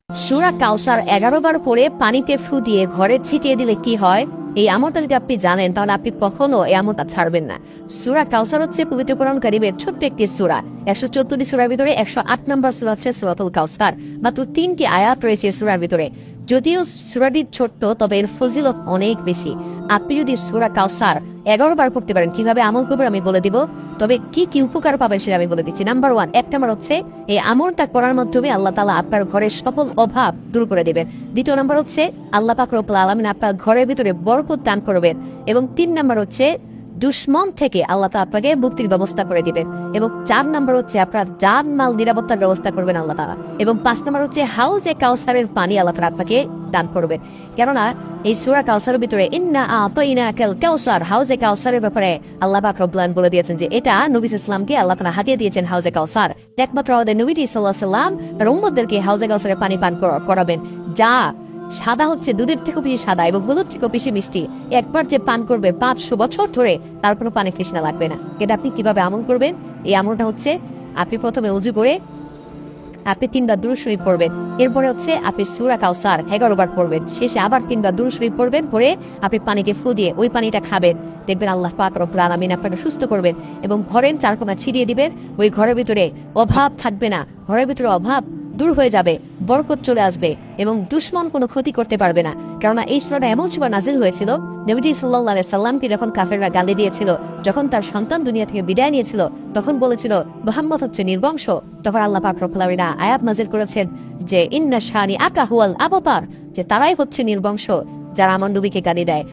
সূরা কাউসার 11 বার পরে পানিতে ফু দিয়ে ঘরে ছিটিয়ে দিলে কি হয়? এই আমলটা যদি আপনি জানেন তাহলে আপনি কখনো এই আমলটা ছাড়বেন না। সূরা কাউসার হচ্ছে পবিত্র কোরআন কারীমের ছোট্ট একটি সূরা। 114টি সূরার ভিতরে 108 নম্বর সূরা হচ্ছে সূরাতুল কাউসার। মাত্র 3টি আয়াত রয়েছে সূরার ভিতরে। যদিও সূরাটি ছোট্ট, তবে এর ফজিলত অনেক বেশি। আপনি যদি সূরা কাউসার 11 বার পড়তে পারেন, কিভাবে আমল করবেন আমি বলে দিব। তবে কি কি উপকার পাবেন সেটা আমি বলে দিচ্ছি। নাম্বার 1, এক নাম্বার হচ্ছে এই আমলটা করার মাধ্যমে আল্লাহ তাআলা আপনার ঘরের সকল অভাব দূর করে দিবেন। দ্বিতীয় নাম্বার হচ্ছে আল্লাহ পাক রব্বুল আলামিন আপনার ঘরের ভিতরে বরকত দান করবেন। এবং 3 নাম্বার হচ্ছে দুশমন থেকে আল্লাহ তাআলা আপনাকে মুক্তির ব্যবস্থা করে দিবেন। এবং 4 নাম্বার হচ্ছে আপনার জানমাল নিরাপত্তার ব্যবস্থা করবেন আল্লাহ তাআলা। এবং 5 নাম্বার হচ্ছে হাউজে কাউসারের পানি আল্লাহ তাআলা আপনাকে দান করবেন। কেননা এই সূরা কাউসারের ভিতরে ইন্না আতাইনাকাল কাউসার, হাউজে কাউসারের ব্যাপারে আল্লাহ পাক রব্বুল আলামিন বলে দিয়েছেন যে এটা নবী সাল্লাল্লাহু আলাইহি ওয়াসাল্লামকে আল্লাহ তাআলা হাদিয়া দিয়েছেন হাউজে কাউসার। একমাত্র আমাদের নবী সাল্লাল্লাহু আলাইহি ওয়াসাল্লাম তার উম্মতদেরকে হাউজে কাউসারের পানি পান করাবেন, যা সাদা হচ্ছে দুধের থেকেও বেশি সাদা এবং হলুদ থেকেও বেশি মিষ্টি। একবার যে পান করবে 500 বছর ধরে তার কোনো পানি তৃষ্ণা লাগবে না। এটা আপনি কিভাবে আমল করবেন? এই আমলটা হচ্ছে আপনি প্রথমে ওযু করে আপনি 3 বার দুরূদ শরীফ পড়বেন। এরপরে হচ্ছে আপনি সূরা কাউসার 11 বার পড়বেন। শেষে আবার 3 বার দুরূদ শরীফ পড়বেন, পরে আপনি পানিতে ফু দিয়ে ওই পানিটা খাবেন। দেখবেন আল্লাহ পাক রব্বুল আলামিন আপনাকে সুস্থ করবেন এবং ঘরের চারকোনা ছিটিয়ে দিবেন। ওই ঘরের ভিতরে অভাব থাকবে না, ঘরের ভিতরে অভাব দূর হয়ে যাবে, বরকত চলে আসবে এবং দুশমন কোনো ক্ষতি করতে পারবে না। কেননা এই সূরাটা এমন সময় নাজিল হয়েছিল, নবী সাল্লাল্লাহু আলাইহি সাল্লামকে যখন কাফেররা গালি দিয়েছিল, যখন তার সন্তান দুনিয়া থেকে বিদায় নিয়েছিল, তখন বলেছিল মুহাম্মদ হচ্ছে নির্বংশ। তখন আল্লাহ পাক রব্বুল আলামিন আয়াত নাজিল করেছেন যে ইন্না শানি আকা হুয়াল আবতার, যে তারাই হচ্ছে নির্বংশ যারা আমার নবীকে গালি দেয়।